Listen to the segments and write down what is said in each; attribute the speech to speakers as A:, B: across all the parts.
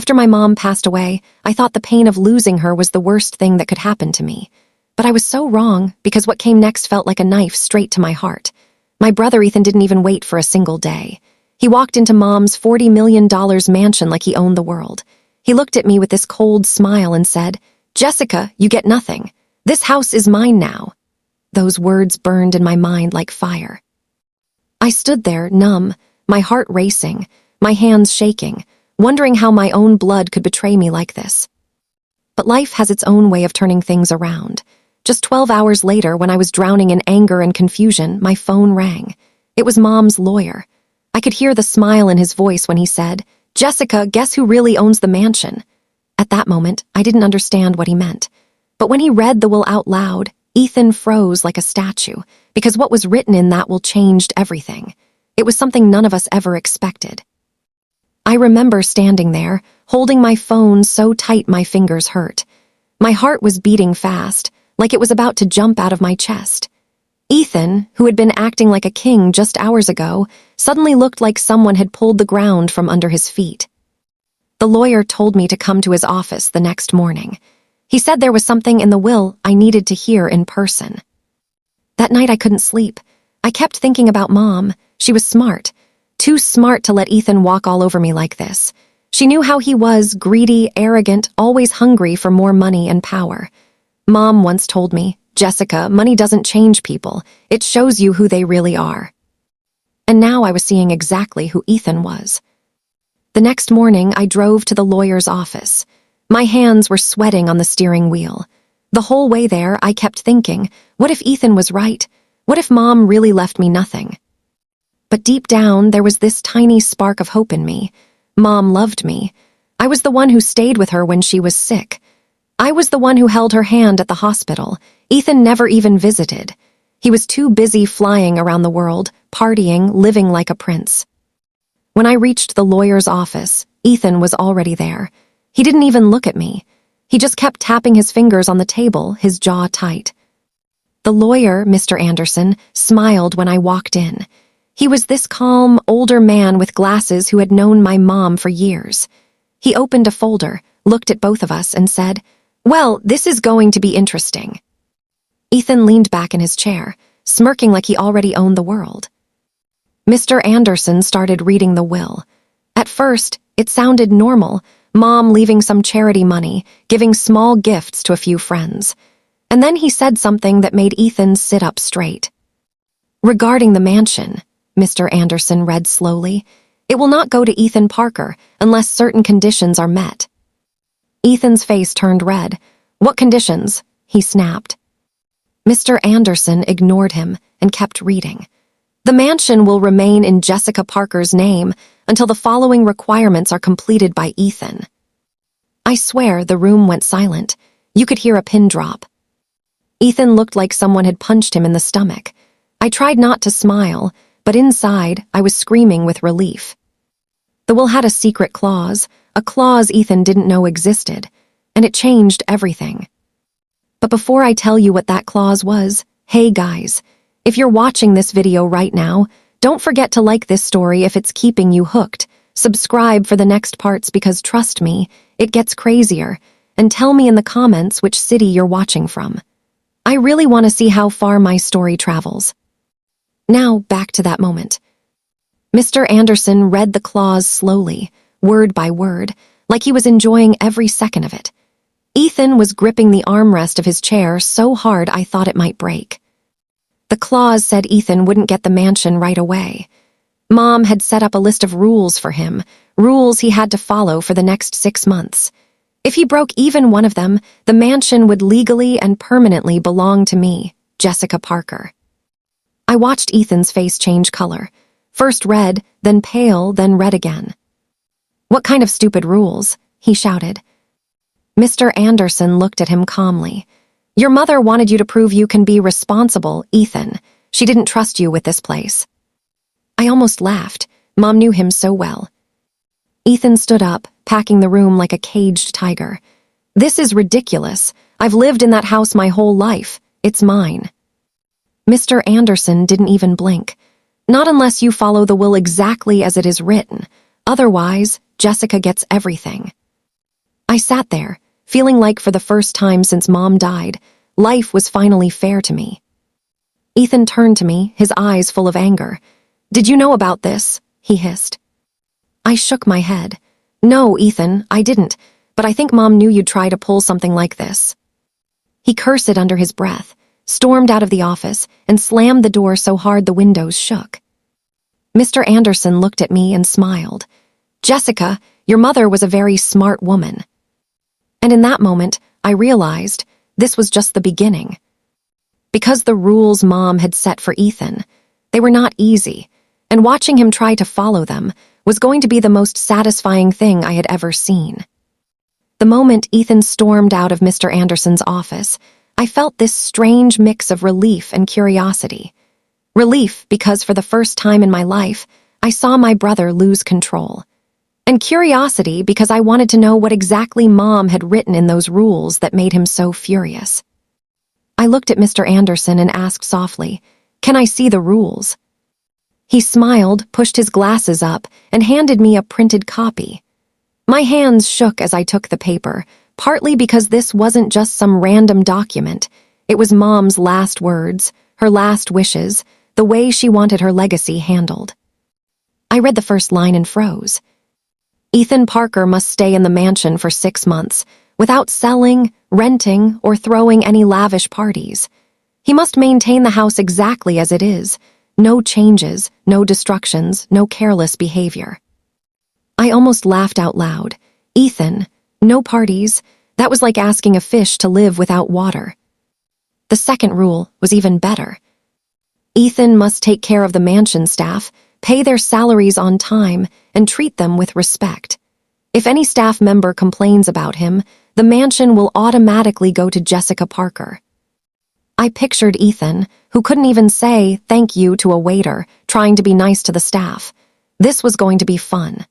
A: After my mom passed away, I thought the pain of losing her was the worst thing that could happen to me. But I was so wrong, because what came next felt like a knife straight to my heart. My brother Ethan didn't even wait for a single day. He walked into Mom's $40 million mansion like he owned the world. He looked at me with this cold smile and said, "Jessica, you get nothing. This house is mine now." Those words burned in my mind like fire. I stood there, numb, my heart racing, my hands shaking, wondering how my own blood could betray me like this. But life has its own way of turning things around. Just 12 hours later, when I was drowning in anger and confusion, my phone rang. It was Mom's lawyer. I could hear the smile in his voice when he said, "Jessica, guess who really owns the mansion?" At that moment, I didn't understand what he meant. But when he read the will out loud, Ethan froze like a statue, because what was written in that will changed everything. It was something none of us ever expected. I remember standing there, holding my phone so tight my fingers hurt. My heart was beating fast, like it was about to jump out of my chest. Ethan, who had been acting like a king just hours ago, suddenly looked like someone had pulled the ground from under his feet. The lawyer told me to come to his office the next morning. He said there was something in the will I needed to hear in person. That night I couldn't sleep. I kept thinking about Mom. She was smart. Too smart to let Ethan walk all over me like this. She knew how he was, greedy, arrogant, always hungry for more money and power. Mom once told me, "Jessica, money doesn't change people. It shows you who they really are." And now I was seeing exactly who Ethan was. The next morning, I drove to the lawyer's office. My hands were sweating on the steering wheel. The whole way there, I kept thinking, what if Ethan was right? What if Mom really left me nothing? But deep down, there was this tiny spark of hope in me. Mom loved me. I was the one who stayed with her when she was sick. I was the one who held her hand at the hospital. Ethan never even visited. He was too busy flying around the world, partying, living like a prince. When I reached the lawyer's office, Ethan was already there. He didn't even look at me. He just kept tapping his fingers on the table, his jaw tight. The lawyer, Mr. Anderson, smiled when I walked in. He was this calm, older man with glasses who had known my mom for years. He opened a folder, looked at both of us, and said, "Well, this is going to be interesting." Ethan leaned back in his chair, smirking like he already owned the world. Mr. Anderson started reading the will. At first, it sounded normal, Mom leaving some charity money, giving small gifts to a few friends. And then he said something that made Ethan sit up straight. "Regarding the mansion," Mr. Anderson read slowly, "it will not go to Ethan Parker unless certain conditions are met." Ethan's face turned red. "What conditions?" he snapped. Mr. Anderson ignored him and kept reading. "The mansion will remain in Jessica Parker's name until the following requirements are completed by Ethan." I swear the room went silent. You could hear a pin drop. Ethan looked like someone had punched him in the stomach. I tried not to smile, but inside I was screaming with relief. The will had a secret clause, a clause Ethan didn't know existed, and it changed everything. But before I tell you what that clause was, hey guys, if you're watching this video right now, don't forget to like this story if it's keeping you hooked. Subscribe for the next parts because trust me, it gets crazier, and tell me in the comments which city you're watching from. I really want to see how far my story travels. Now, back to that moment. Mr. Anderson read the clause slowly, word by word, like he was enjoying every second of it. Ethan was gripping the armrest of his chair so hard I thought it might break. The clause said Ethan wouldn't get the mansion right away. Mom had set up a list of rules for him, rules he had to follow for the next 6 months. If he broke even one of them, the mansion would legally and permanently belong to me, Jessica Parker. I watched Ethan's face change color. First red, then pale, then red again. "What kind of stupid rules?" he shouted. Mr. Anderson looked at him calmly. "Your mother wanted you to prove you can be responsible, Ethan. She didn't trust you with this place." I almost laughed. Mom knew him so well. Ethan stood up, packing the room like a caged tiger. "This is ridiculous. I've lived in that house my whole life. It's mine." Mr. Anderson didn't even blink. "Not unless you follow the will exactly as it is written. Otherwise, Jessica gets everything." I sat there, feeling like for the first time since Mom died, life was finally fair to me. Ethan turned to me, his eyes full of anger. "Did you know about this?" he hissed. I shook my head. "No, Ethan, I didn't, but I think Mom knew you'd try to pull something like this." He cursed under his breath, stormed out of the office, and slammed the door so hard the windows shook. Mr. Anderson looked at me and smiled. "Jessica, your mother was a very smart woman." And in that moment, I realized this was just the beginning. Because the rules Mom had set for Ethan, they were not easy, and watching him try to follow them was going to be the most satisfying thing I had ever seen. The moment Ethan stormed out of Mr. Anderson's office, I felt this strange mix of relief and curiosity. Relief because for the first time in my life, I saw my brother lose control. And curiosity because I wanted to know what exactly Mom had written in those rules that made him so furious. I looked at Mr. Anderson and asked softly, "Can I see the rules?" He smiled, pushed his glasses up, and handed me a printed copy. My hands shook as I took the paper, partly because this wasn't just some random document. It was Mom's last words, her last wishes, the way she wanted her legacy handled. I read the first line and froze. Ethan Parker must stay in the mansion for 6 months, without selling, renting, or throwing any lavish parties. He must maintain the house exactly as it is. No changes, no destructions, no careless behavior. I almost laughed out loud. Ethan, no parties. That was like asking a fish to live without water. The second rule was even better. Ethan must take care of the mansion staff, pay their salaries on time, and treat them with respect. If any staff member complains about him, the mansion will automatically go to Jessica Parker. I pictured Ethan, who couldn't even say thank you to a waiter, trying to be nice to the staff. This was going to be fun.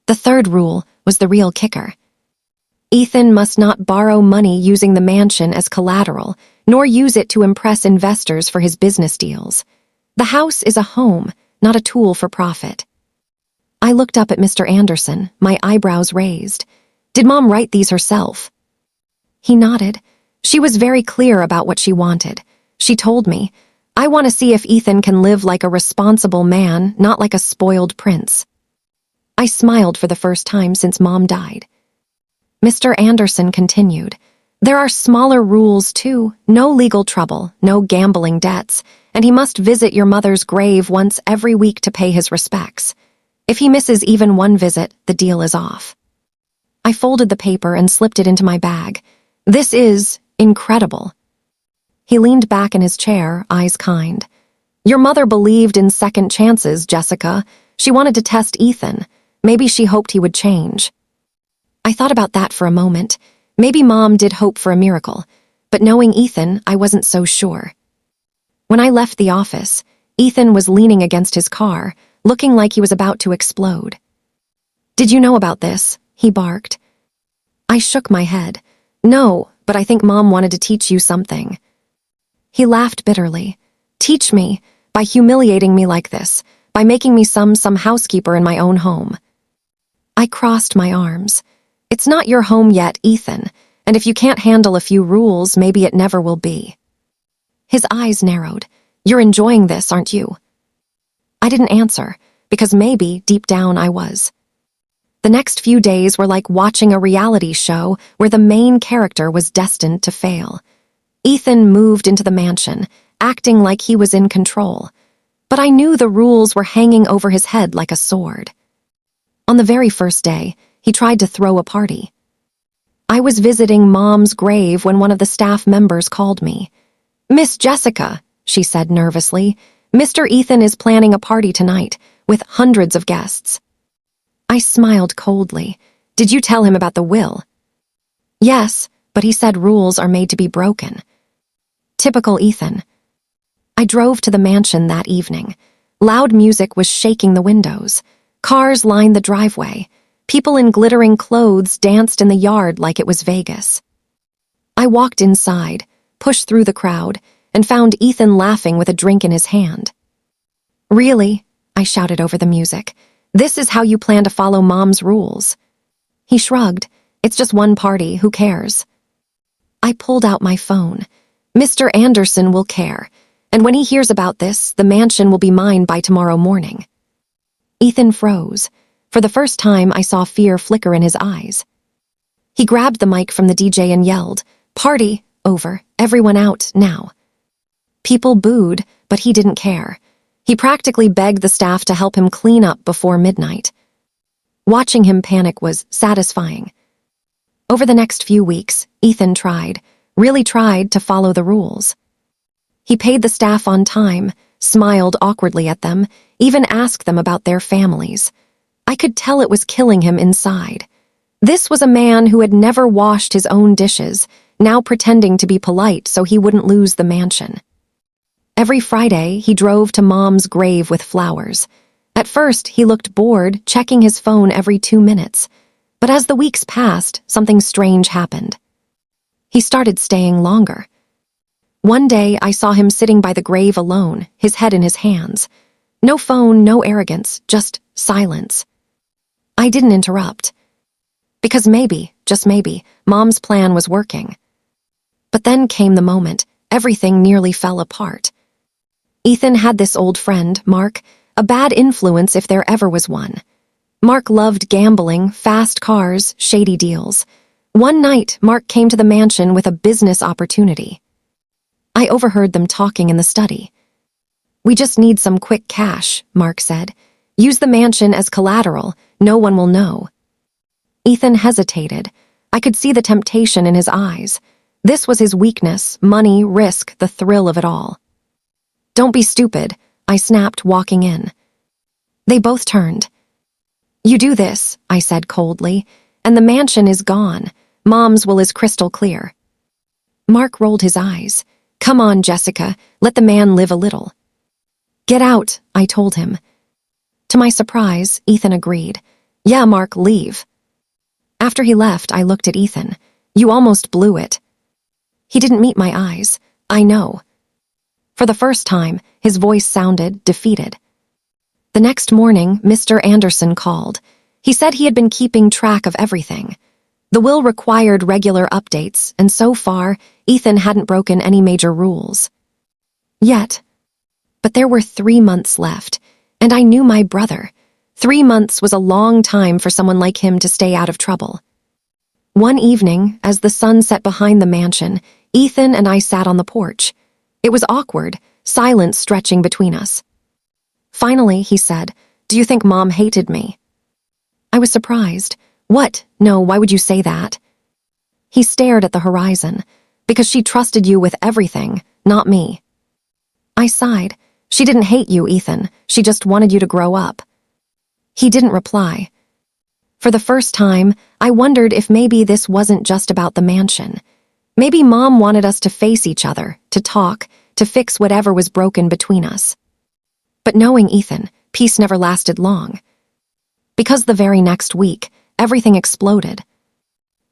A: The third rule was the real kicker. Ethan must not borrow money using the mansion as collateral, nor use it to impress investors for his business deals. The house is a home, not a tool for profit. I looked up at Mr. Anderson, my eyebrows raised. "Did Mom write these herself?" He nodded. She was very clear about what she wanted. She told me, "I want to see if Ethan can live like a responsible man, not like a spoiled prince." I smiled for the first time since Mom died. Mr. Anderson continued, "There are smaller rules too. No legal trouble, no gambling debts, and he must visit your mother's grave once every week to pay his respects. If he misses even one visit, the deal is off." I folded the paper and slipped it into my bag. "This is incredible." He leaned back in his chair, eyes kind. "Your mother believed in second chances, Jessica. She wanted to test Ethan. Maybe she hoped he would change." I thought about that for a moment. Maybe Mom did hope for a miracle, but knowing Ethan, I wasn't so sure. When I left the office, Ethan was leaning against his car, looking like he was about to explode. "Did you know about this?" he barked. I shook my head. "No, but I think Mom wanted to teach you something." He laughed bitterly. "Teach me? By humiliating me like this, by making me some housekeeper in my own home." I crossed my arms. "It's not your home yet, Ethan, and if you can't handle a few rules, maybe it never will be." His eyes narrowed. "You're enjoying this, aren't you?" I didn't answer, because maybe, deep down, I was. The next few days were like watching a reality show where the main character was destined to fail. Ethan moved into the mansion, acting like he was in control. But I knew the rules were hanging over his head like a sword. On the very first day, he tried to throw a party. I was visiting Mom's grave when one of the staff members called me. "Miss Jessica," she said nervously, "Mr. Ethan is planning a party tonight, with hundreds of guests." I smiled coldly. "Did you tell him about the will?" "Yes, but he said rules are made to be broken." Typical Ethan. I drove to the mansion that evening. Loud music was shaking the windows. Cars lined the driveway. People in glittering clothes danced in the yard like it was Vegas. I walked inside, pushed through the crowd, and found Ethan laughing with a drink in his hand. "Really?" I shouted over the music. "This is how you plan to follow Mom's rules?" He shrugged. It's just one party, who cares? I pulled out my phone. Mr. Anderson will care, and when he hears about this, the mansion will be mine by tomorrow morning. Ethan froze. For the first time, I saw fear flicker in his eyes. He grabbed the mic from the DJ and yelled, "Party, over, everyone out, now." People booed, but he didn't care. He practically begged the staff to help him clean up before midnight. Watching him panic was satisfying. Over the next few weeks, Ethan really tried to follow the rules. He paid the staff on time, smiled awkwardly at them, even asked them about their families. I could tell it was killing him inside. This was a man who had never washed his own dishes, now pretending to be polite so he wouldn't lose the mansion. Every Friday, he drove to Mom's grave with flowers. At first, he looked bored, checking his phone every 2 minutes. But as the weeks passed, something strange happened. He started staying longer. One day, I saw him sitting by the grave alone, his head in his hands. No phone, no arrogance, just silence. I didn't interrupt. Because maybe, just maybe, Mom's plan was working. But then came the moment. Everything nearly fell apart. Ethan had this old friend, Mark, a bad influence if there ever was one. Mark loved gambling, fast cars, shady deals. One night, Mark came to the mansion with a business opportunity. I overheard them talking in the study. "We just need some quick cash," Mark said. "Use the mansion as collateral. No one will know." Ethan hesitated. I could see the temptation in his eyes. This was his weakness, money, risk, the thrill of it all. "Don't be stupid," I snapped, walking in. They both turned. "You do this," I said coldly, "and the mansion is gone. Mom's will is crystal clear." Mark rolled his eyes. "Come on, Jessica, let the man live a little." "Get out," I told him. To my surprise, Ethan agreed. "Yeah, Mark, leave." After he left, I looked at Ethan. "You almost blew it." He didn't meet my eyes. "I know." For the first time, his voice sounded defeated. The next morning, Mr. Anderson called. He said he had been keeping track of everything. The will required regular updates, and so far, Ethan hadn't broken any major rules. Yet. But there were 3 months left, and I knew my brother. 3 months was a long time for someone like him to stay out of trouble. One evening, as the sun set behind the mansion, Ethan and I sat on the porch. It was awkward, silence stretching between us. Finally, he said, "Do you think Mom hated me?" I was surprised. "What? No, why would you say that?" He stared at the horizon. "Because she trusted you with everything, not me." I sighed. "She didn't hate you, Ethan. She just wanted you to grow up." He didn't reply. For the first time, I wondered if maybe this wasn't just about the mansion. Maybe Mom wanted us to face each other, to talk, to fix whatever was broken between us. But knowing Ethan, peace never lasted long. Because the very next week, everything exploded.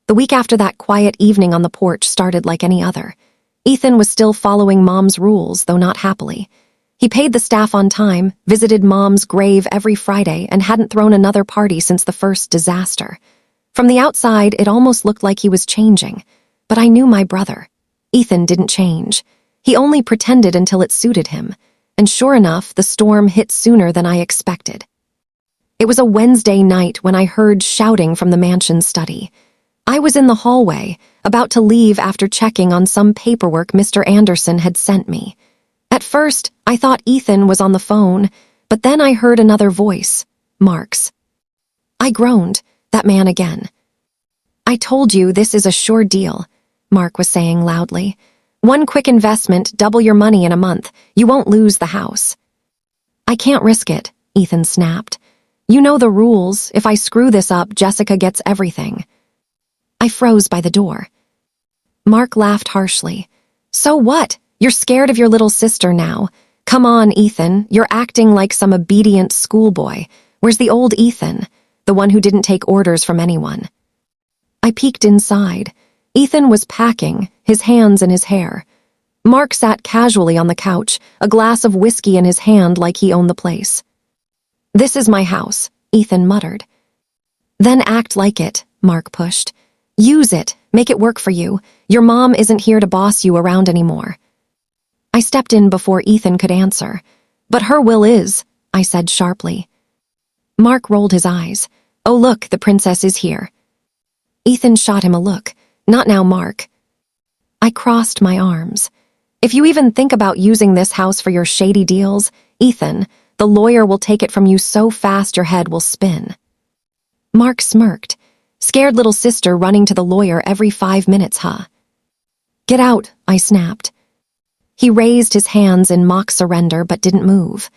A: The week after that quiet evening on the porch started like any other. Ethan was still following Mom's rules, though not happily. He paid the staff on time, visited Mom's grave every Friday, and hadn't thrown another party since the first disaster. From the outside, it almost looked like he was changing. But I knew my brother. Ethan didn't change. He only pretended until it suited him. And sure enough, the storm hit sooner than I expected. It was a Wednesday night when I heard shouting from the mansion's study. I was in the hallway, about to leave after checking on some paperwork Mr. Anderson had sent me. At first, I thought Ethan was on the phone, but then I heard another voice, Mark's. I groaned, that man again. "I told you this is a sure deal," Mark was saying loudly. "One quick investment, double your money in a month. You won't lose the house." "I can't risk it," Ethan snapped. "You know the rules. If I screw this up, Jessica gets everything." I froze by the door. Mark laughed harshly. "So what? You're scared of your little sister now. Come on, Ethan. You're acting like some obedient schoolboy. Where's the old Ethan? The one who didn't take orders from anyone?" I peeked inside. Ethan was packing, his hands in his hair. Mark sat casually on the couch, a glass of whiskey in his hand like he owned the place. "This is my house," Ethan muttered. "Then act like it," Mark pushed. Use it. Make it work for you. Your mom isn't here to boss you around anymore. I stepped in before Ethan could answer. But her will is, I said sharply. Mark rolled his eyes. Oh look, the princess is here. Ethan shot him a look. Not now, Mark. I crossed my arms. If you even think about using this house for your shady deals, Ethan, the lawyer will take it from you so fast your head will spin. Mark smirked. Scared little sister running to the lawyer every 5 minutes, huh? Get out, I snapped. He raised his hands in mock surrender but didn't move.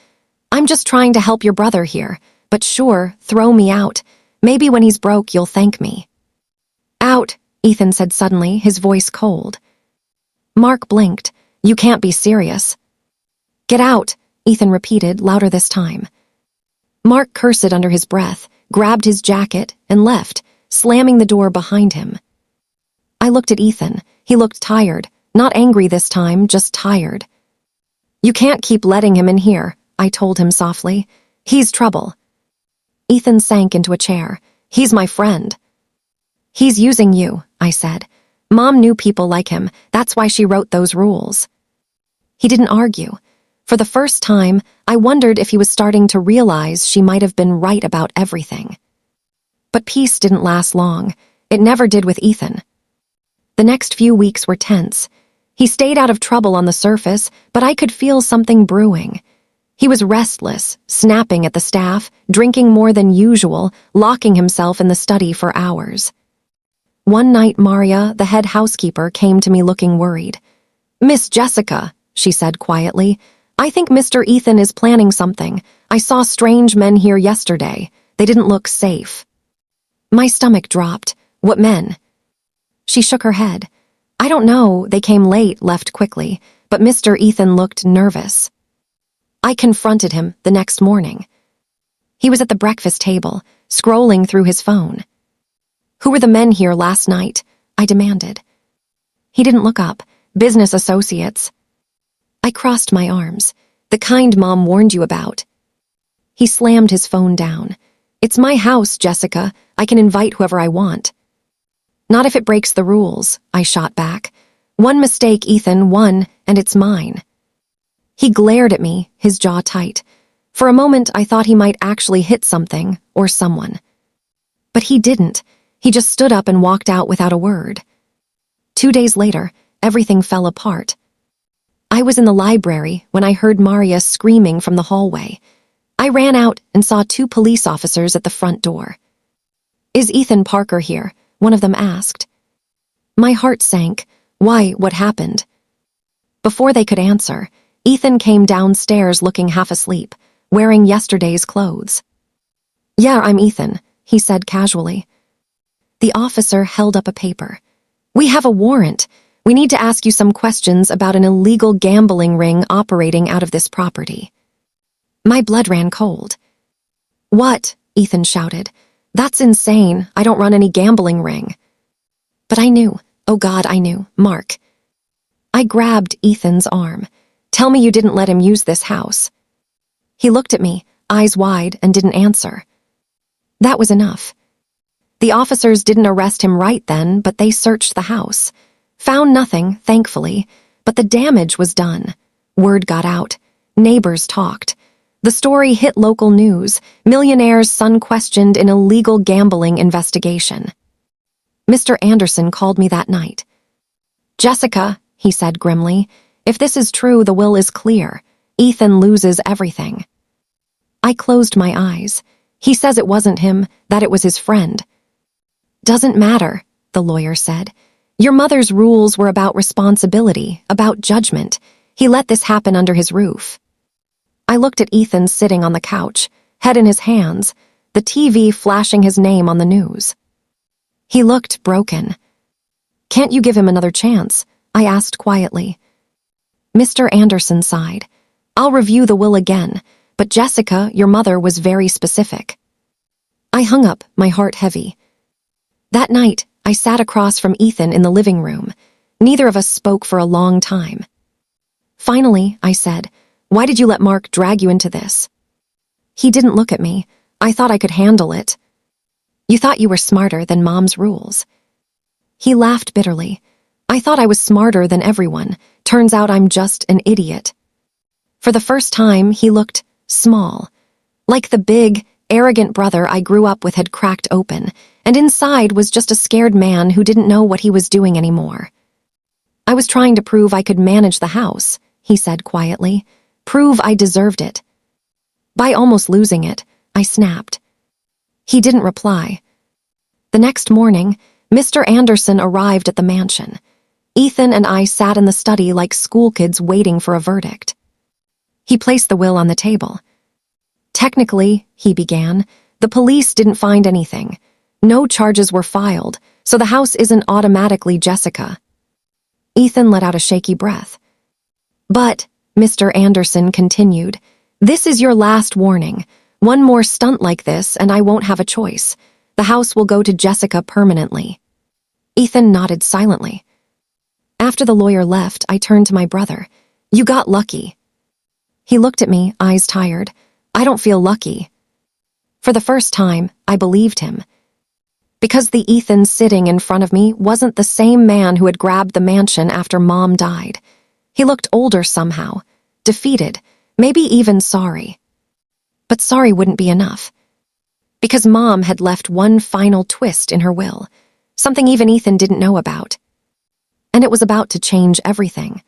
A: I'm just trying to help your brother here, but sure, throw me out. Maybe when he's broke you'll thank me. Out, Ethan said suddenly, his voice cold. Mark blinked. You can't be serious. Get out, Ethan repeated, louder this time. Mark cursed under his breath, grabbed his jacket, and left, slamming the door behind him. I looked at Ethan. He looked tired, not angry this time, just tired. You can't keep letting him in here, I told him softly. He's trouble. Ethan sank into a chair. He's my friend. He's using you, I said. Mom knew people like him. That's why she wrote those rules. He didn't argue. For the first time, I wondered if he was starting to realize she might have been right about everything. But peace didn't last long. It never did with Ethan. The next few weeks were tense. He stayed out of trouble on the surface, but I could feel something brewing. He was restless, snapping at the staff, drinking more than usual, locking himself in the study for hours. One night, Maria, the head housekeeper, came to me looking worried. Miss Jessica, she said quietly, I think Mr. Ethan is planning something. I saw strange men here yesterday. They didn't look safe. My stomach dropped. What men? She shook her head. I don't know, they came late, left quickly, but Mr. Ethan looked nervous. I confronted him the next morning. He was at the breakfast table, scrolling through his phone. Who were the men here last night? I demanded. He didn't look up. Business associates. I crossed my arms. The kind Mom warned you about. He slammed his phone down. It's my house, Jessica. I can invite whoever I want. Not if it breaks the rules, I shot back. One mistake, Ethan, one, and it's mine. He glared at me, his jaw tight. For a moment, I thought he might actually hit something or someone. But he didn't. He just stood up and walked out without a word. 2 days later, everything fell apart. I was in the library when I heard Maria screaming from the hallway. I ran out and saw 2 police officers at the front door. Is Ethan Parker here? One of them asked. My heart sank. Why, what happened? Before they could answer, Ethan came downstairs looking half asleep, wearing yesterday's clothes. Yeah, I'm Ethan, he said casually. The officer held up a paper. We have a warrant. We need to ask you some questions about an illegal gambling ring operating out of this property. My blood ran cold. What? Ethan shouted. That's insane. I don't run any gambling ring. But I knew. Oh God, I knew. Mark. I grabbed Ethan's arm. Tell me you didn't let him use this house. He looked at me, eyes wide, and didn't answer. That was enough. The officers didn't arrest him right then, but they searched the house. Found nothing, thankfully, but the damage was done. Word got out. Neighbors talked. The story hit local news. Millionaire's son questioned in illegal gambling investigation. Mr. Anderson called me that night. Jessica, he said grimly, if this is true, the will is clear. Ethan loses everything. I closed my eyes. He says it wasn't him, that it was his friend. Doesn't matter, the lawyer said. Your mother's rules were about responsibility, about judgment. He let this happen under his roof. I looked at Ethan sitting on the couch, head in his hands, the TV flashing his name on the news. He looked broken. Can't you give him another chance? I asked quietly. Mr. Anderson sighed. I'll review the will again, but Jessica, your mother, was very specific. I hung up, my heart heavy. That night, I sat across from Ethan in the living room. Neither of us spoke for a long time. Finally, I said, why did you let Mark drag you into this? He didn't look at me. I thought I could handle it. You thought you were smarter than Mom's rules. He laughed bitterly. I thought I was smarter than everyone. Turns out I'm just an idiot. For the first time, he looked small. Like the big, arrogant brother I grew up with had cracked open, and inside was just a scared man who didn't know what he was doing anymore. I was trying to prove I could manage the house, he said quietly. Prove I deserved it. By almost losing it, I snapped. He didn't reply. The next morning, Mr. Anderson arrived at the mansion. Ethan and I sat in the study like schoolkids waiting for a verdict. He placed the will on the table. Technically, he began, the police didn't find anything. No charges were filed, so the house isn't automatically Jessica. Ethan let out a shaky breath. But, Mr. Anderson continued, this is your last warning. One more stunt like this and I won't have a choice. The house will go to Jessica permanently. Ethan nodded silently. After the lawyer left, I turned to my brother. You got lucky. He looked at me, eyes tired. I don't feel lucky. For the first time, I believed him. Because the Ethan sitting in front of me wasn't the same man who had grabbed the mansion after Mom died. He looked older somehow, defeated, maybe even sorry. But sorry wouldn't be enough. Because Mom had left one final twist in her will, something even Ethan didn't know about. And it was about to change everything.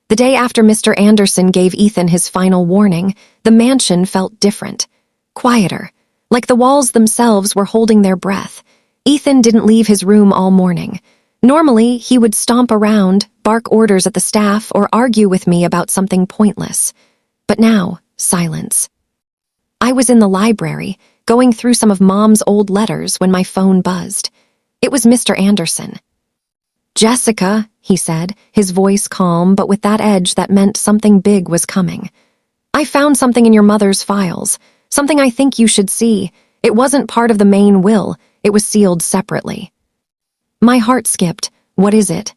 A: The day after Mr. Anderson gave Ethan his final warning, the mansion felt different, quieter, like the walls themselves were holding their breath. Ethan didn't leave his room all morning. Normally, he would stomp around, bark orders at the staff, or argue with me about something pointless. But now, silence. I was in the library, going through some of Mom's old letters when my phone buzzed. It was Mr. Anderson. Jessica, he said, his voice calm but with that edge that meant something big was coming. I found something in your mother's files, something I think you should see. It wasn't part of the main will, it was sealed separately. My heart skipped. What is it?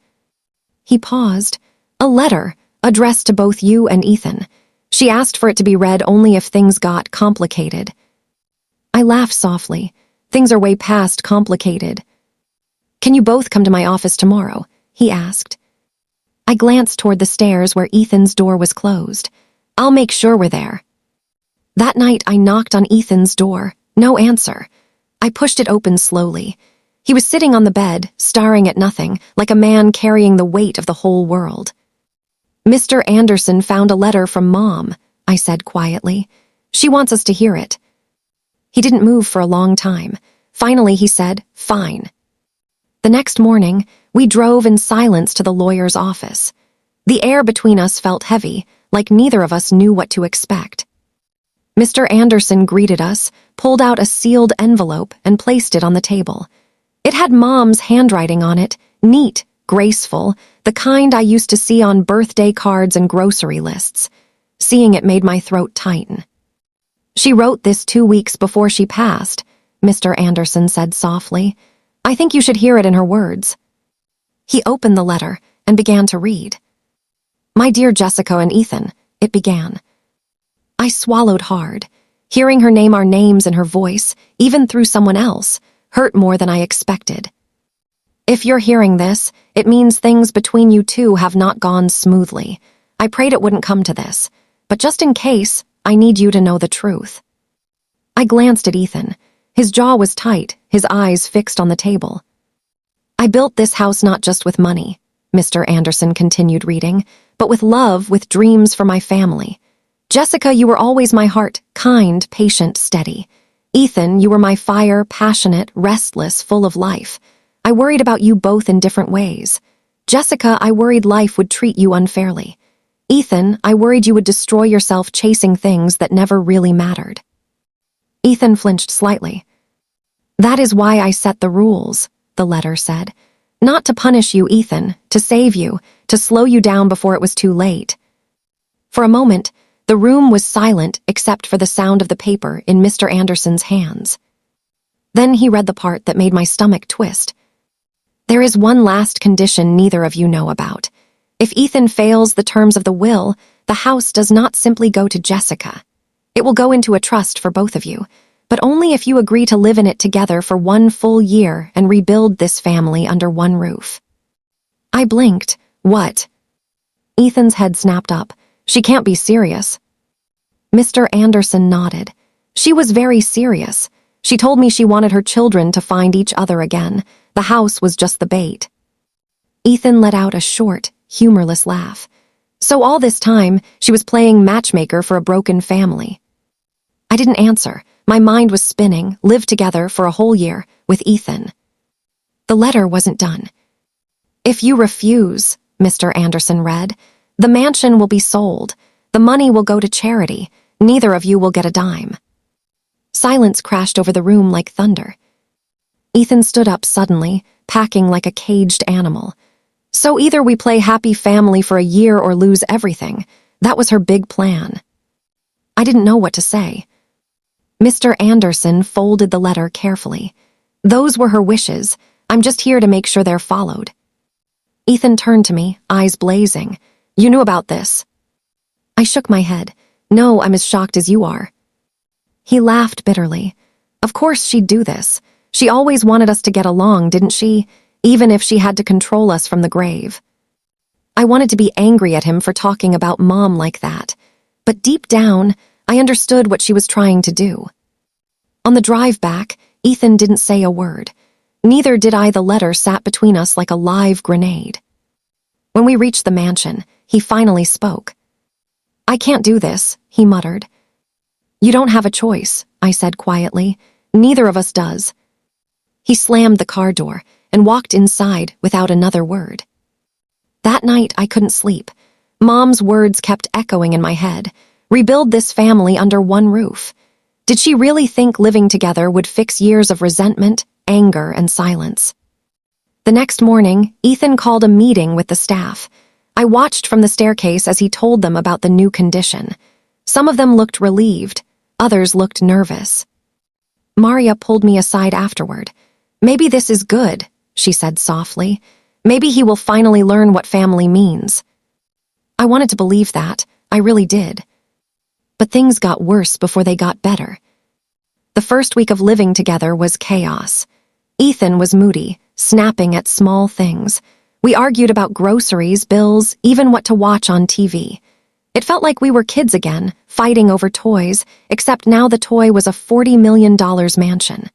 A: He paused. A letter, addressed to both you and Ethan. She asked for it to be read only if things got complicated. I laughed softly. Things are way past complicated. Can you both come to my office tomorrow? He asked. I glanced toward the stairs where Ethan's door was closed. I'll make sure we're there. That night I knocked on Ethan's door. No answer. I pushed it open slowly. He was sitting on the bed, staring at nothing, like a man carrying the weight of the whole world. Mr. Anderson found a letter from Mom, I said quietly. She wants us to hear it. He didn't move for a long time. Finally, he said, fine. The next morning, we drove in silence to the lawyer's office. The air between us felt heavy, like neither of us knew what to expect. Mr. Anderson greeted us, pulled out a sealed envelope, and placed it on the table. It had Mom's handwriting on it, neat, graceful, the kind I used to see on birthday cards and grocery lists. Seeing it made my throat tighten. She wrote this 2 weeks before she passed, Mr. Anderson said softly. I think you should hear it in her words. He opened the letter and began to read. My dear Jessica and Ethan, it began. I swallowed hard. Hearing her name our names in her voice, even through someone else, hurt more than I expected. If you're hearing this, it means things between you two have not gone smoothly. I prayed it wouldn't come to this, but just in case, I need you to know the truth. I glanced at Ethan. His jaw was tight, his eyes fixed on the table. I built this house not just with money, Mr. Anderson continued reading, but with love, with dreams for my family. Jessica, you were always my heart, kind, patient, steady. Ethan, you were my fire, passionate, restless, full of life. I worried about you both in different ways. Jessica, I worried life would treat you unfairly. Ethan, I worried you would destroy yourself chasing things that never really mattered. Ethan flinched slightly. That is why I set the rules, the letter said. Not to punish you, Ethan, to save you, to slow you down before it was too late. For a moment, the room was silent except for the sound of the paper in Mr. Anderson's hands. Then he read the part that made my stomach twist. There is one last condition neither of you know about. If Ethan fails the terms of the will, the house does not simply go to Jessica. It will go into a trust for both of you, but only if you agree to live in it together for 1 full year and rebuild this family under one roof." I blinked. "What?" Ethan's head snapped up. "She can't be serious." Mr. Anderson nodded. "She was very serious. She told me she wanted her children to find each other again. The house was just the bait." Ethan let out a short, humorless laugh. "So all this time, she was playing matchmaker for a broken family." I didn't answer. My mind was spinning, lived together for a whole year, with Ethan. The letter wasn't done. "If you refuse," Mr. Anderson read, "the mansion will be sold. The money will go to charity. Neither of you will get a dime." Silence crashed over the room like thunder. Ethan stood up suddenly, packing like a caged animal. "So either we play happy family for a year or lose everything." That was her big plan. I didn't know what to say. Mr. Anderson folded the letter carefully. "Those were her wishes. I'm just here to make sure they're followed." Ethan turned to me, eyes blazing. "You knew about this?" I shook my head. "No, I'm as shocked as you are." He laughed bitterly. "Of course she'd do this. She always wanted us to get along, didn't she? Even if she had to control us from the grave." I wanted to be angry at him for talking about Mom like that, but deep down, I understood what she was trying to do. On the drive back, Ethan didn't say a word. Neither did I. The letter sat between us like a live grenade. When we reached the mansion, he finally spoke. "I can't do this," he muttered. "You don't have a choice," I said quietly. "Neither of us does." He slammed the car door and walked inside without another word. That night, I couldn't sleep. Mom's words kept echoing in my head. Rebuild this family under one roof. Did she really think living together would fix years of resentment, anger, and silence? The next morning, Ethan called a meeting with the staff. I watched from the staircase as he told them about the new condition. Some of them looked relieved, others looked nervous. Maria pulled me aside afterward. "Maybe this is good," she said softly. "Maybe he will finally learn what family means." I wanted to believe that. I really did. But things got worse before they got better. The first week of living together was chaos. Ethan was moody, snapping at small things. We argued about groceries, bills, even what to watch on TV. It felt like we were kids again, fighting over toys, except now the toy was a $40 million mansion.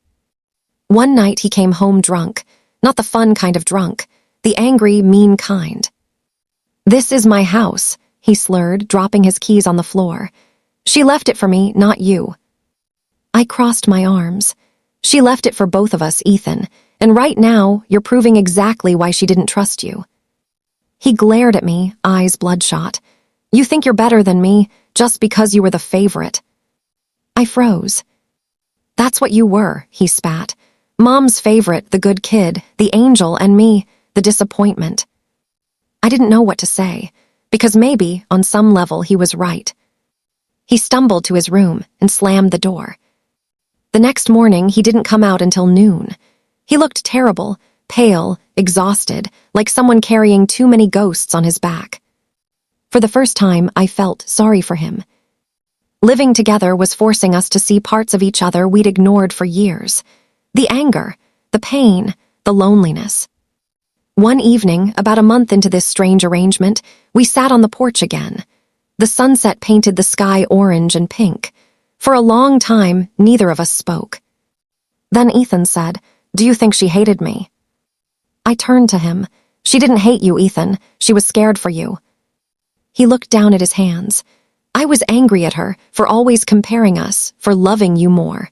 A: One night he came home drunk. Not the fun kind of drunk, the angry, mean kind. "This is my house," he slurred, dropping his keys on the floor. "She left it for me, not you." I crossed my arms. "She left it for both of us, Ethan, and right now you're proving exactly why she didn't trust you." He glared at me, eyes bloodshot. "You think you're better than me, just because you were the favorite." I froze. "That's what you were," he spat. "Mom's favorite, the good kid, the angel, and me, the disappointment." I didn't know what to say, because maybe, on some level, he was right. He stumbled to his room and slammed the door. The next morning, he didn't come out until noon. He looked terrible, pale, exhausted, like someone carrying too many ghosts on his back. For the first time, I felt sorry for him. Living together was forcing us to see parts of each other we'd ignored for years. The anger, the pain, the loneliness. One evening, about a month into this strange arrangement, we sat on the porch again. The sunset painted the sky orange and pink. For a long time, neither of us spoke. Then Ethan said, "Do you think she hated me?" I turned to him. "She didn't hate you, Ethan. She was scared for you." He looked down at his hands. "I was angry at her for always comparing us, for loving you more."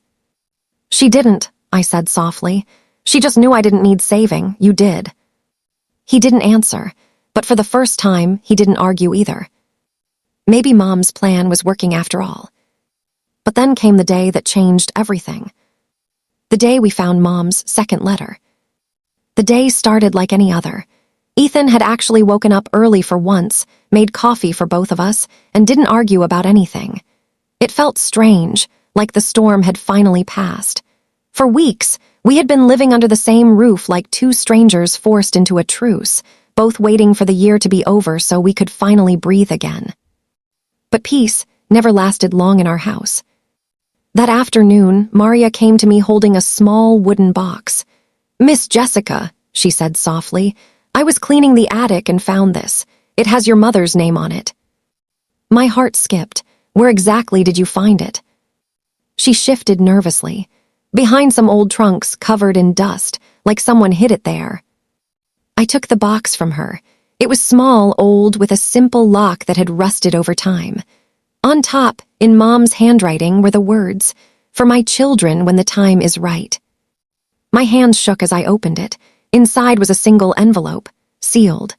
A: "She didn't," I said softly. "She just knew I didn't need saving. You did." He didn't answer, but for the first time, he didn't argue either. Maybe Mom's plan was working after all. But then came the day that changed everything. The day we found Mom's second letter. The day started like any other. Ethan had actually woken up early for once, made coffee for both of us, and didn't argue about anything. It felt strange, like the storm had finally passed. For weeks, we had been living under the same roof like two strangers forced into a truce, both waiting for the year to be over so we could finally breathe again. But peace never lasted long in our house. That afternoon, Maria came to me holding a small wooden box. "Miss Jessica," she said softly, "I was cleaning the attic and found this. It has your mother's name on it." My heart skipped. "Where exactly did you find it?" She shifted nervously. "Behind some old trunks covered in dust, like someone hid it there." I took the box from her. It was small, old, with a simple lock that had rusted over time. On top, in Mom's handwriting, were the words, "For my children when the time is right." My hands shook as I opened it. Inside was a single envelope, sealed.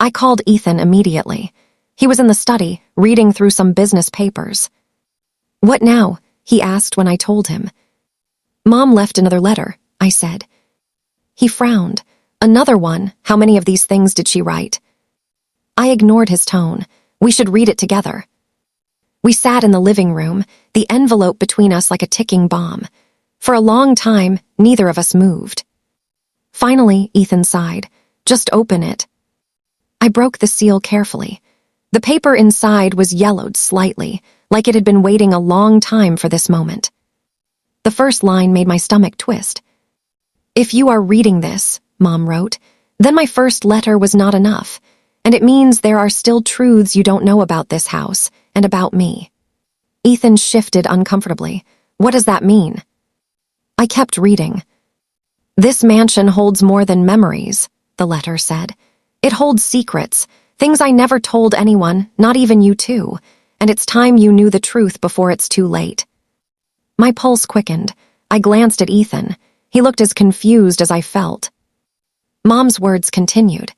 A: I called Ethan immediately. He was in the study, reading through some business papers. "What now?" he asked when I told him. "Mom left another letter," I said. He frowned. "Another one? How many of these things did she write?" I ignored his tone. "We should read it together." We sat in the living room, the envelope between us like a ticking bomb. For a long time, neither of us moved. Finally, Ethan sighed. "Just open it." I broke the seal carefully. The paper inside was yellowed slightly, like it had been waiting a long time for this moment. The first line made my stomach twist. "If you are reading this," Mom wrote, "then my first letter was not enough, and it means there are still truths you don't know about this house and about me." Ethan shifted uncomfortably. "What does that mean?" I kept reading. "This mansion holds more than memories," the letter said. "It holds secrets, things I never told anyone, not even you two, and it's time you knew the truth before it's too late." My pulse quickened. I glanced at Ethan. He looked as confused as I felt. Mom's words continued.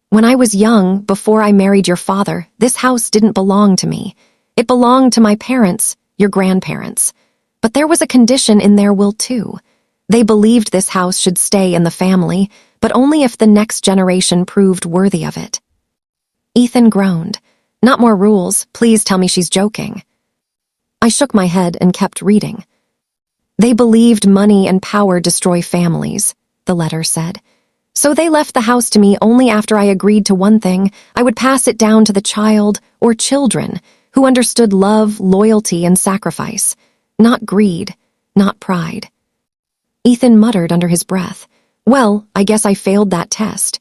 A: "When I was young, before I married your father, this house didn't belong to me. It belonged to my parents, your grandparents. But there was a condition in their will too. They believed this house should stay in the family, but only if the next generation proved worthy of it." Ethan groaned. "Not more rules. Please tell me she's joking." I shook my head and kept reading. "They believed money and power destroy families," the letter said. "So they left the house to me only after I agreed to one thing: I would pass it down to the child, or children, who understood love, loyalty, and sacrifice. Not greed, not pride." Ethan muttered under his breath. "Well, I guess I failed that test."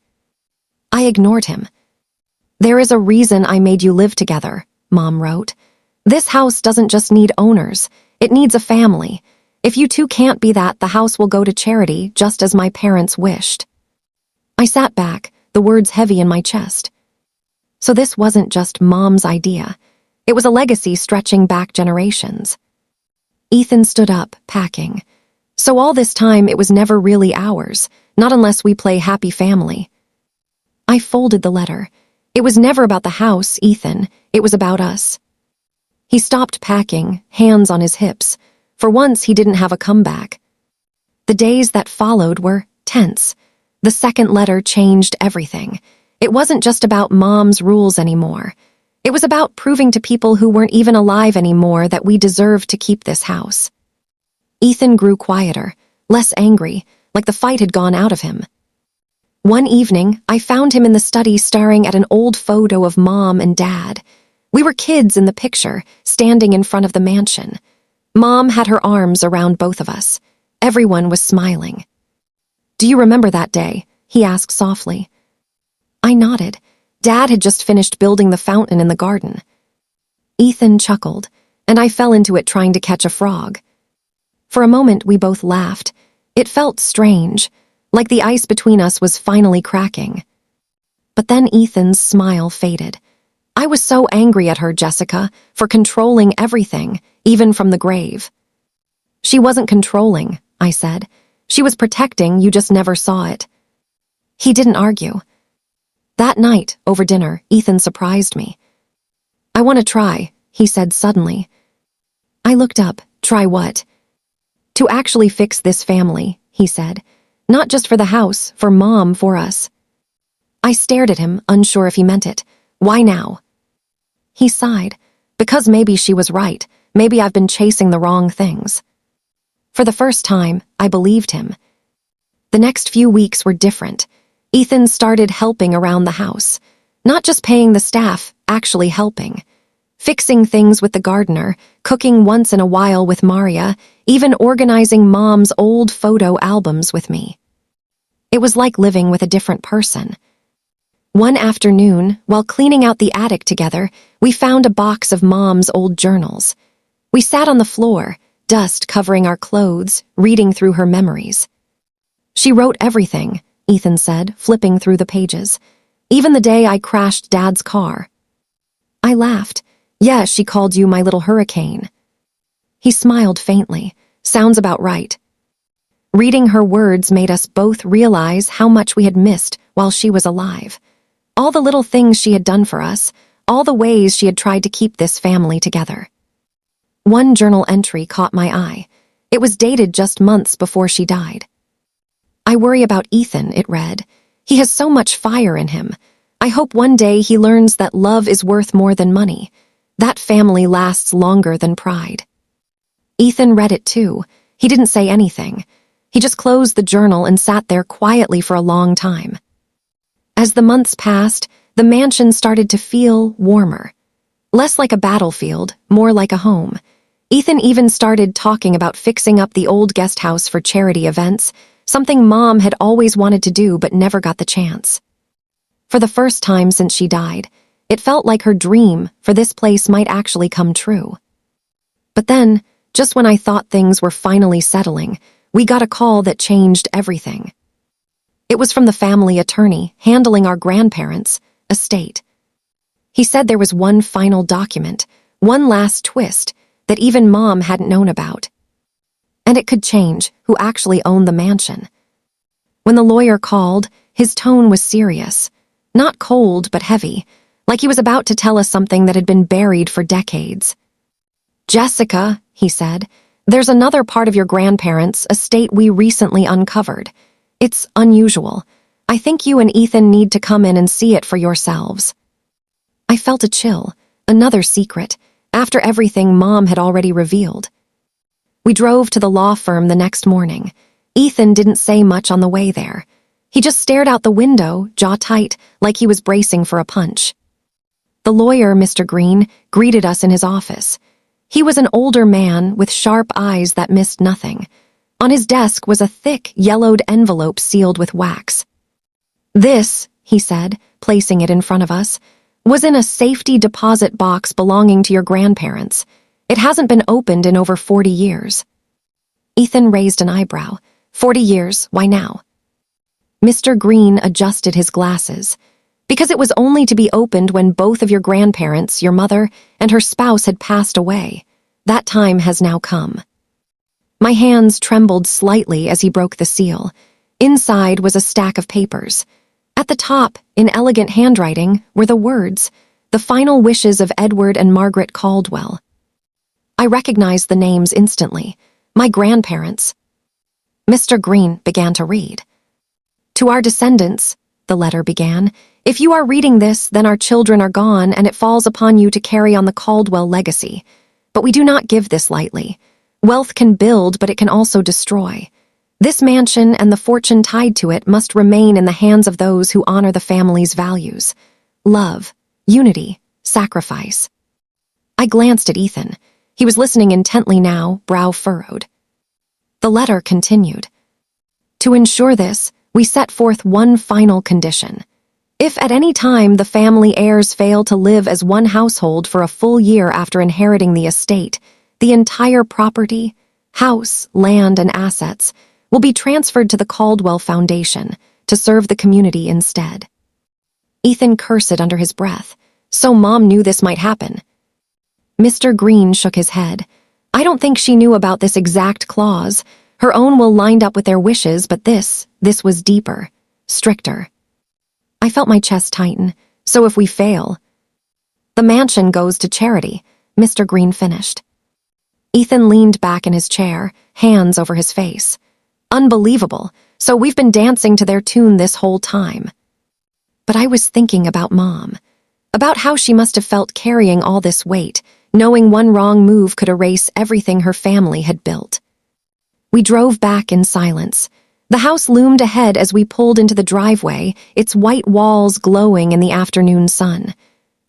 A: I ignored him. "There is a reason I made you live together," Mom wrote. "This house doesn't just need owners, it needs a family. If you two can't be that, the house will go to charity, just as my parents wished." I sat back, the words heavy in my chest. So this wasn't just Mom's idea. It was a legacy stretching back generations. Ethan stood up, packing. "So all this time it was never really ours, not unless we play happy family." I folded the letter. "It was never about the house, Ethan. It was about us." He stopped packing, hands on his hips. For once, he didn't have a comeback. The days that followed were tense. The second letter changed everything. It wasn't just about Mom's rules anymore. It was about proving to people who weren't even alive anymore that we deserved to keep this house. Ethan grew quieter, less angry, like the fight had gone out of him. One evening, I found him in the study staring at an old photo of Mom and Dad. We were kids in the picture, standing in front of the mansion. Mom had her arms around both of us. Everyone was smiling. "Do you remember that day?" he asked softly. I nodded. Dad had just finished building the fountain in the garden. Ethan chuckled, and I fell into it trying to catch a frog. For a moment, we both laughed. It felt strange, like the ice between us was finally cracking. But then Ethan's smile faded. "I was so angry at her, Jessica, for controlling everything, even from the grave." "She wasn't controlling," I said. "She was protecting, you just never saw it." He didn't argue. That night, over dinner, Ethan surprised me. "I want to try," he said suddenly. I looked up. "Try what?" "To actually fix this family," he said. "Not just for the house, for Mom, for us." I stared at him, unsure if he meant it. "Why now?" He sighed. "Because maybe she was right. Maybe I've been chasing the wrong things." For the first time, I believed him. The next few weeks were different. Ethan started helping around the house. Not just paying the staff, actually helping. fixing things with the gardener, cooking once in a while with Maria, even organizing Mom's old photo albums with me. It was like living with a different person. One afternoon, while cleaning out the attic together, we found a box of Mom's old journals. We sat on the floor, dust covering our clothes, reading through her memories. "She wrote everything," Ethan said, flipping through the pages. "Even the day I crashed Dad's car." I laughed. "Yes, she called you my little hurricane." He smiled faintly. "Sounds about right." Reading her words made us both realize how much we had missed while she was alive. All the little things she had done for us, all the ways she had tried to keep this family together. One journal entry caught my eye. It was dated just months before she died. "I worry about Ethan," it read. "He has so much fire in him. I hope one day he learns that love is worth more than money. That family lasts longer than pride." Ethan read it too. He didn't say anything. He just closed the journal and sat there quietly for a long time. As the months passed, the mansion started to feel warmer. Less like a battlefield, more like a home. Ethan even started talking about fixing up the old guest house for charity events, something Mom had always wanted to do but never got the chance. For the first time since she died, it felt like her dream for this place might actually come true. But then, just when I thought things were finally settling, we got a call that changed everything. It was from the family attorney handling our grandparents' estate. He said there was one final document, one last twist, that even Mom hadn't known about. And it could change who actually owned the mansion. When the lawyer called, his tone was serious. Not cold, but heavy, like he was about to tell us something that had been buried for decades. "Jessica," he said, "there's another part of your grandparents' estate we recently uncovered. It's unusual. I think you and Ethan need to come in and see it for yourselves." I felt a chill, another secret, after everything Mom had already revealed. We drove to the law firm the next morning. Ethan didn't say much on the way there. He just stared out the window, jaw tight, like he was bracing for a punch. The lawyer, Mr. Green, greeted us in his office. He was an older man with sharp eyes that missed nothing. On his desk was a thick, yellowed envelope sealed with wax. "This," he said, placing it in front of us, "was in a safety deposit box belonging to your grandparents. It hasn't been opened in over 40 years. Ethan raised an eyebrow. 40 years, why now? Mr. Green adjusted his glasses. "Because it was only to be opened when both of your grandparents, your mother, and her spouse had passed away. That time has now come." My hands trembled slightly as he broke the seal. Inside was a stack of papers. At the top, in elegant handwriting, were the words, "The final wishes of Edward and Margaret Caldwell." I recognized the names instantly. My grandparents. Mr. Green began to read. "To our descendants," the letter began, "if you are reading this, then our children are gone and it falls upon you to carry on the Caldwell legacy. But we do not give this lightly. Wealth can build, but it can also destroy. This mansion and the fortune tied to it must remain in the hands of those who honor the family's values. Love, unity, sacrifice." I glanced at Ethan. He was listening intently now, brow furrowed. The letter continued. "To ensure this, we set forth one final condition. If at any time the family heirs fail to live as one household for a full year after inheriting the estate, the entire property, house, land, and assets will be transferred to the Caldwell Foundation to serve the community instead." Ethan cursed under his breath. So Mom knew this might happen. Mr. Green shook his head. "I don't think she knew about this exact clause. Her own will lined up with their wishes, but this was deeper, stricter." I felt my chest tighten. "So if we fail?" "The mansion goes to charity," Mr. Green finished. Ethan leaned back in his chair, hands over his face. "Unbelievable. So we've been dancing to their tune this whole time." But I was thinking about Mom, about how she must have felt carrying all this weight, knowing one wrong move could erase everything her family had built. We drove back in silence. The house loomed ahead as we pulled into the driveway, its white walls glowing in the afternoon sun.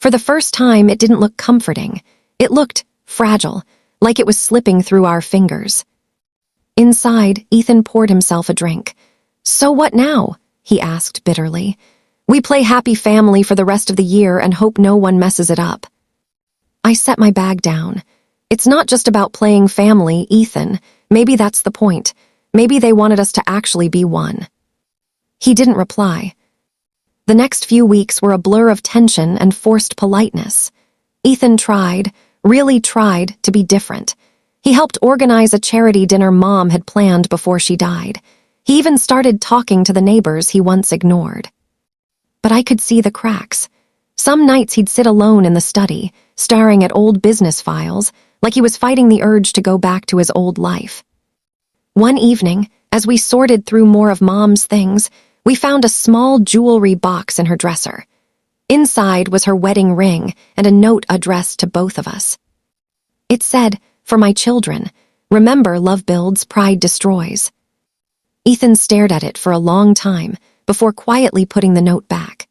A: For the first time, it didn't look comforting. It looked fragile, like it was slipping through our fingers. Inside, Ethan poured himself a drink. "So what now?" he asked bitterly. "We play happy family for the rest of the year and hope no one messes it up." I set my bag down. "It's not just about playing family, Ethan. Maybe that's the point. Maybe they wanted us to actually be one." He didn't reply. The next few weeks were a blur of tension and forced politeness. Ethan tried, really tried, to be different. He helped organize a charity dinner Mom had planned before she died. He even started talking to the neighbors he once ignored. But I could see the cracks. Some nights he'd sit alone in the study, staring at old business files, like he was fighting the urge to go back to his old life. One evening, as we sorted through more of Mom's things, we found a small jewelry box in her dresser. Inside was her wedding ring and a note addressed to both of us. It said, "For my children, remember love builds, pride destroys." Ethan stared at it for a long time before quietly putting the note back.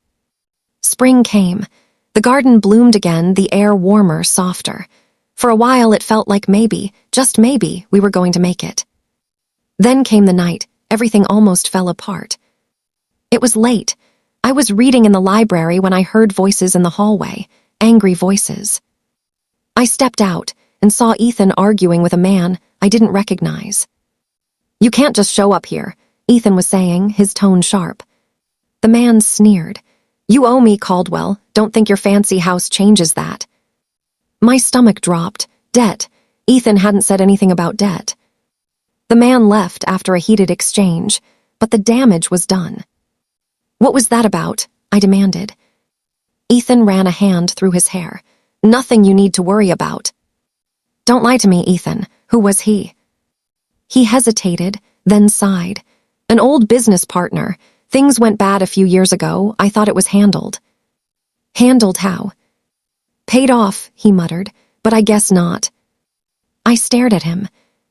A: Spring came. The garden bloomed again, the air warmer, softer. For a while it felt like maybe, just maybe, we were going to make it. Then came the night. Everything almost fell apart. It was late. I was reading in the library when I heard voices in the hallway, angry voices. I stepped out and saw Ethan arguing with a man I didn't recognize. "You can't just show up here," Ethan was saying, his tone sharp. The man sneered. "You owe me, Caldwell. Don't think your fancy house changes that." My stomach dropped. Debt. Ethan hadn't said anything about debt. The man left after a heated exchange, but the damage was done. "What was that about?" I demanded. Ethan ran a hand through his hair. "Nothing you need to worry about." "Don't lie to me, Ethan. Who was he?" He hesitated, then sighed. "An old business partner. Things went bad a few years ago. I thought it was handled." "Handled how?" "Paid off," he muttered, "but I guess not." I stared at him.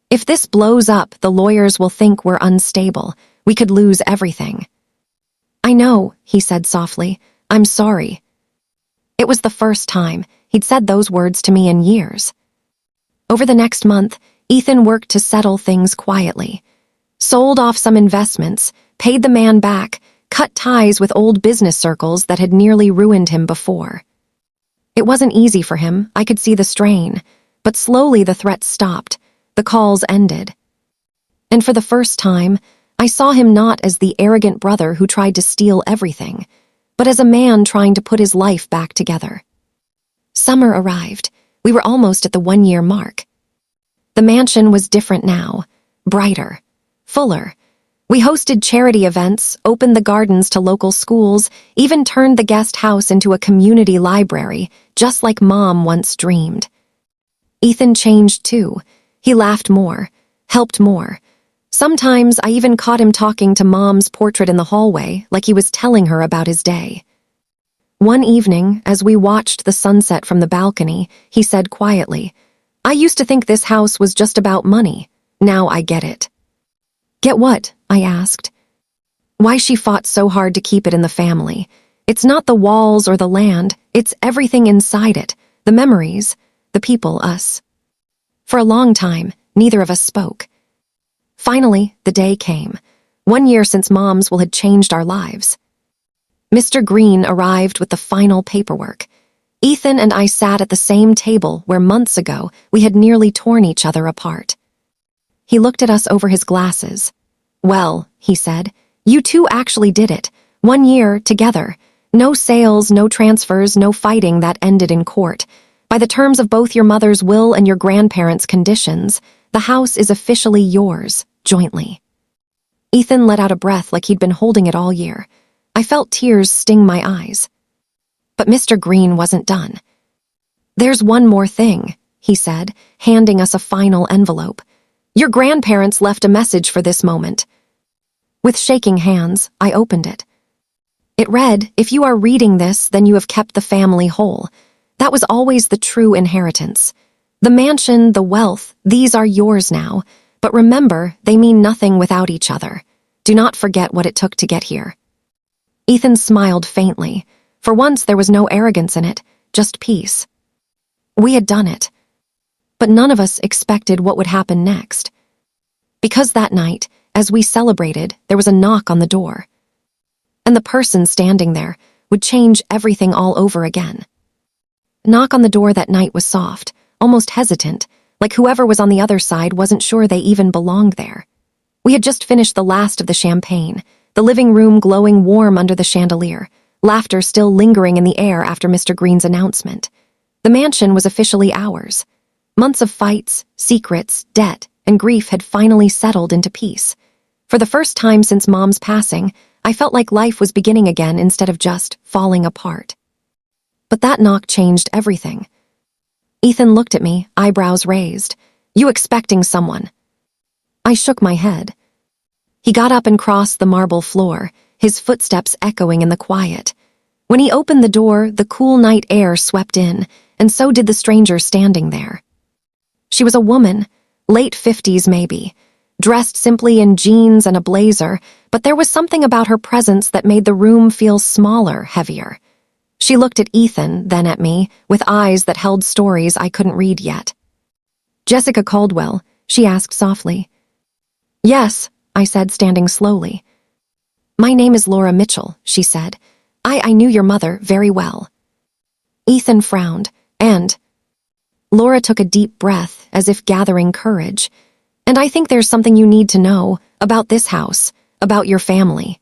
A: "If this blows up, the lawyers will think we're unstable. We could lose everything." "I know," he said softly. "I'm sorry." It was the first time he'd said those words to me in years. Over the next month, Ethan worked to settle things quietly. Sold off some investments, paid the man back, cut ties with old business circles that had nearly ruined him before. It wasn't easy for him, I could see the strain, but slowly the threats stopped, the calls ended. And for the first time, I saw him not as the arrogant brother who tried to steal everything, but as a man trying to put his life back together. Summer arrived. We were almost at the 1-year mark. The mansion was different now, brighter, fuller. We hosted charity events, opened the gardens to local schools, even turned the guest house into a community library, just like Mom once dreamed. Ethan changed too. He laughed more, helped more. Sometimes I even caught him talking to Mom's portrait in the hallway, like he was telling her about his day. One evening, as we watched the sunset from the balcony, he said quietly, "I used to think this house was just about money. Now I get it." "Get what?" I asked. "Why she fought so hard to keep it in the family. It's not the walls or the land, it's everything inside it, the memories, the people, us." For a long time, neither of us spoke. Finally, the day came. 1 year since Mom's will had changed our lives. Mr. Green arrived with the final paperwork. Ethan and I sat at the same table where months ago we had nearly torn each other apart. He looked at us over his glasses. "Well," he said, "you two actually did it. 1 year, together. No sales, no transfers, no fighting that ended in court. By the terms of both your mother's will and your grandparents' conditions, the house is officially yours, jointly." Ethan let out a breath like he'd been holding it all year. I felt tears sting my eyes. But Mr. Green wasn't done. "There's one more thing," he said, handing us a final envelope. "Your grandparents left a message for this moment." With shaking hands, I opened it. It read, "If you are reading this, then you have kept the family whole. That was always the true inheritance. The mansion, the wealth, these are yours now. But remember, they mean nothing without each other. Do not forget what it took to get here." Ethan smiled faintly. For once there was no arrogance in it, just peace. We had done it. But none of us expected what would happen next. Because that night, as we celebrated, there was a knock on the door. And the person standing there would change everything all over again. The knock on the door that night was soft, almost hesitant, like whoever was on the other side wasn't sure they even belonged there. We had just finished the last of the champagne, the living room glowing warm under the chandelier, laughter still lingering in the air after Mr. Green's announcement. The mansion was officially ours. Months of fights, secrets, debt, and grief had finally settled into peace. For the first time since Mom's passing, I felt like life was beginning again instead of just falling apart. But that knock changed everything. Ethan looked at me, eyebrows raised. "You expecting someone?" I shook my head. He got up and crossed the marble floor, his footsteps echoing in the quiet. When he opened the door, the cool night air swept in, and so did the stranger standing there. She was a woman, late 50s maybe, dressed simply in jeans and a blazer, but there was something about her presence that made the room feel smaller, heavier. She looked at Ethan, then at me, with eyes that held stories I couldn't read yet. "Jessica Caldwell?" she asked softly. "Yes," I said, standing slowly. "My name is Laura Mitchell," she said. I knew your mother very well." Ethan frowned, and Laura took a deep breath, as if gathering courage. "And I think there's something you need to know about this house, about your family."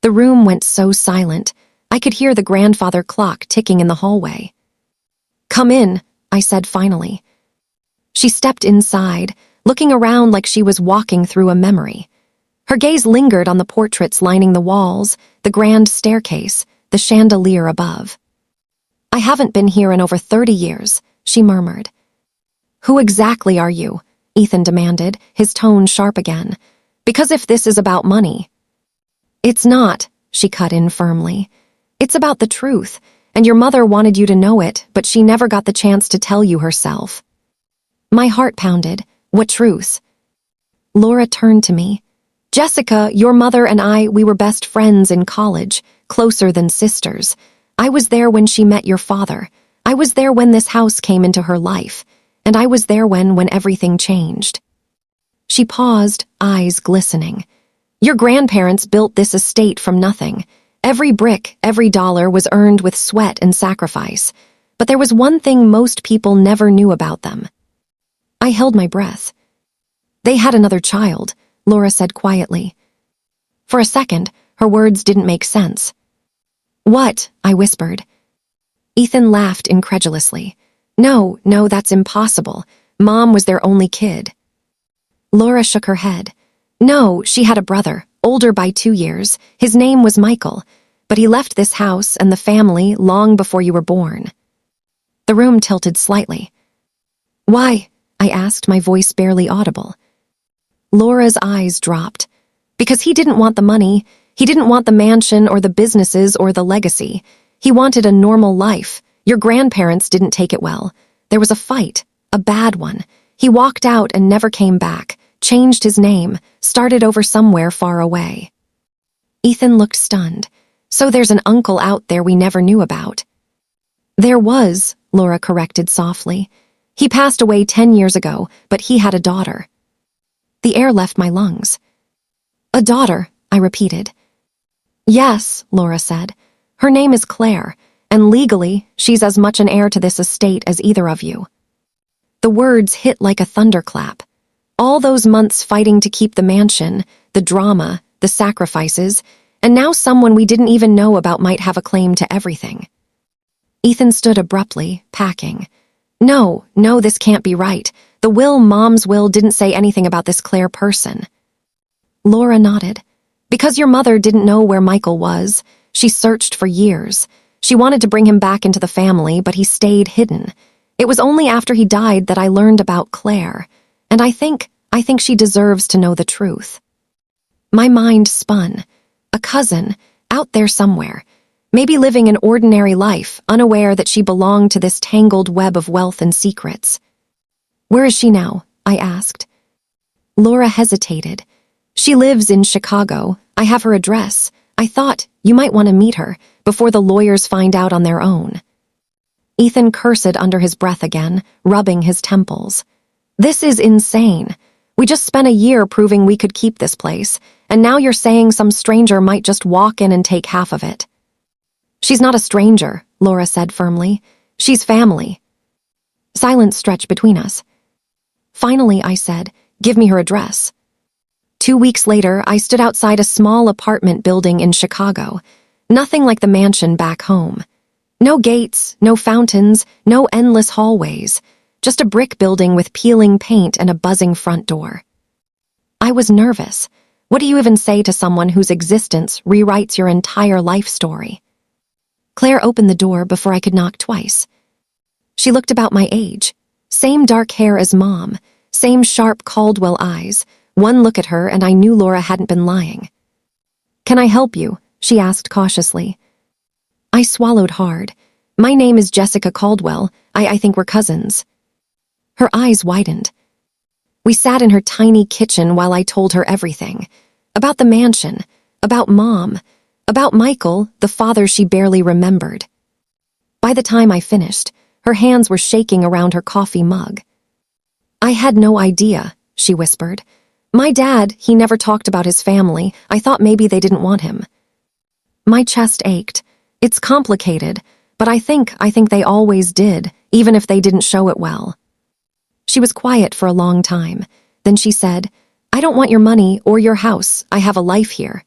A: The room went so silent, I could hear the grandfather clock ticking in the hallway. "Come in," I said finally. She stepped inside, looking around like she was walking through a memory. Her gaze lingered on the portraits lining the walls, the grand staircase, the chandelier above. "I haven't been here in over 30 years, she murmured. "Who exactly are you?" Ethan demanded, his tone sharp again. "Because if this is about money—" "It's not," she cut in firmly. "It's about the truth, and your mother wanted you to know it, but she never got the chance to tell you herself." My heart pounded. "What truth?" Laura turned to me. "Jessica, your mother and we were best friends in college, closer than sisters. I was there when she met your father. I was there when this house came into her life, and I was there when everything changed." She paused, eyes glistening. "Your grandparents built this estate from nothing. Every brick, every dollar was earned with sweat and sacrifice. But there was one thing most people never knew about them." I held my breath. "They had another child," Laura said quietly. For a second, her words didn't make sense. "What?" I whispered. Ethan laughed incredulously. No, that's impossible. Mom was their only kid." Laura shook her head. "No, she had a brother, older by 2 years. His name was Michael, but he left this house and the family long before you were born." The room tilted slightly. "Why?" I asked, my voice barely audible. Laura's eyes dropped. "Because he didn't want the money. He didn't want the mansion or the businesses or the legacy. He wanted a normal life. Your grandparents didn't take it well. There was a fight, a bad one. He walked out and never came back, changed his name, started over somewhere far away." Ethan looked stunned. "So there's an uncle out there we never knew about." "There was," Laura corrected softly. "He passed away 10 years ago, but he had a daughter." The air left my lungs. "A daughter," I repeated. "Yes," Laura said. "Her name is Claire, and legally, she's as much an heir to this estate as either of you." The words hit like a thunderclap. All those months fighting to keep the mansion, the drama, the sacrifices, and now someone we didn't even know about might have a claim to everything. Ethan stood abruptly, packing. No, this can't be right. The will, Mom's will, didn't say anything about this Claire person." Laura nodded. "Because your mother didn't know where Michael was. She searched for years. She wanted to bring him back into the family, but he stayed hidden. It was only after he died that I learned about Claire, and I think she deserves to know the truth." My mind spun. A cousin, out there somewhere, maybe living an ordinary life, unaware that she belonged to this tangled web of wealth and secrets. "Where is she now?" I asked. Laura hesitated. "She lives in Chicago. I have her address. I thought you might want to meet her before the lawyers find out on their own." Ethan cursed under his breath again, rubbing his temples. This is insane. We just spent a year proving we could keep this place, and now you're saying some stranger might just walk in and take half of it. She's not a stranger, Laura said firmly. She's family. Silence stretched between us. Finally, I said, give me her address. 2 weeks later, I stood outside a small apartment building in Chicago. Nothing like the mansion back home. No gates, no fountains, no endless hallways. Just a brick building with peeling paint and a buzzing front door. I was nervous. What do you even say to someone whose existence rewrites your entire life story? Claire opened the door before I could knock twice. She looked about my age. Same dark hair as Mom, same sharp Caldwell eyes. One look at her and I knew Laura hadn't been lying. Can I help you? She asked cautiously. I swallowed hard. My name is Jessica Caldwell. I think we're cousins. Her eyes widened. We sat in her tiny kitchen while I told her everything. About the mansion, about Mom, about Michael, the father she barely remembered. By the time I finished, her hands were shaking around her coffee mug. I had no idea, she whispered. My dad, he never talked about his family. I thought maybe they didn't want him. My chest ached. It's complicated, but I think they always did, even if they didn't show it well. She was quiet for a long time. Then she said, I don't want your money or your house. I have a life here.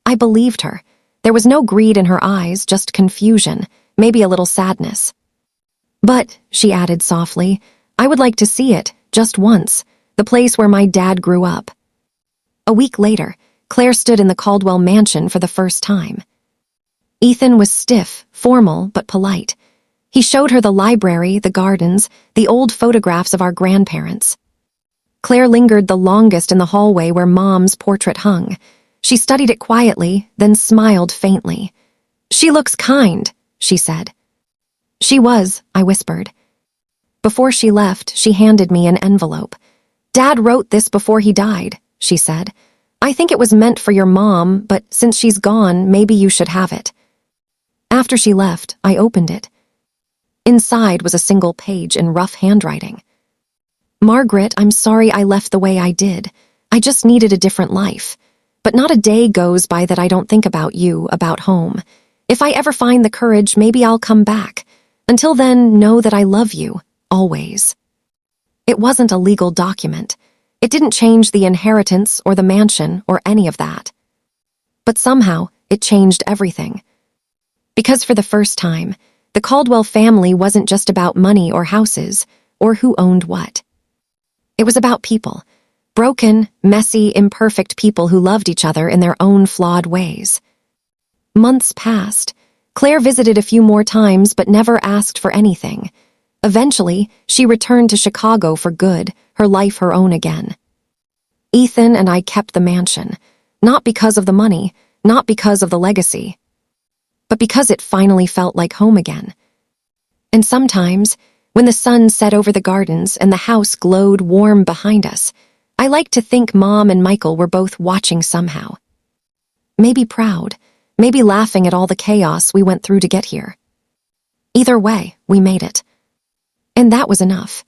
A: I believed her. There was no greed in her eyes, just confusion, maybe a little sadness. But, she added softly, I would like to see it, just once, the place where my dad grew up. A week later, Claire stood in the Caldwell mansion for the first time. Ethan was stiff, formal, but polite. He showed her the library, the gardens, the old photographs of our grandparents. Claire lingered the longest in the hallway where Mom's portrait hung. She studied it quietly, then smiled faintly. She looks kind, she said. She was, I whispered. Before she left, she handed me an envelope. Dad wrote this before he died, she said. I think it was meant for your mom, but since she's gone, maybe you should have it. After she left, I opened it. Inside was a single page in rough handwriting. Margaret, I'm sorry I left the way I did. I just needed a different life. But not a day goes by that I don't think about you, about home. If I ever find the courage, maybe I'll come back. Until then, know that I love you, always. It wasn't a legal document. It didn't change the inheritance or the mansion or any of that. But somehow, it changed everything. Because for the first time, the Caldwell family wasn't just about money or houses, or who owned what. It was about people. Broken, messy, imperfect people who loved each other in their own flawed ways. Months passed. Claire visited a few more times but never asked for anything. Eventually, she returned to Chicago for good, her life her own again. Ethan and I kept the mansion, not because of the money, not because of the legacy, but because it finally felt like home again. And sometimes, when the sun set over the gardens and the house glowed warm behind us, I liked to think Mom and Michael were both watching somehow. Maybe proud, maybe laughing at all the chaos we went through to get here. Either way, we made it. And that was enough.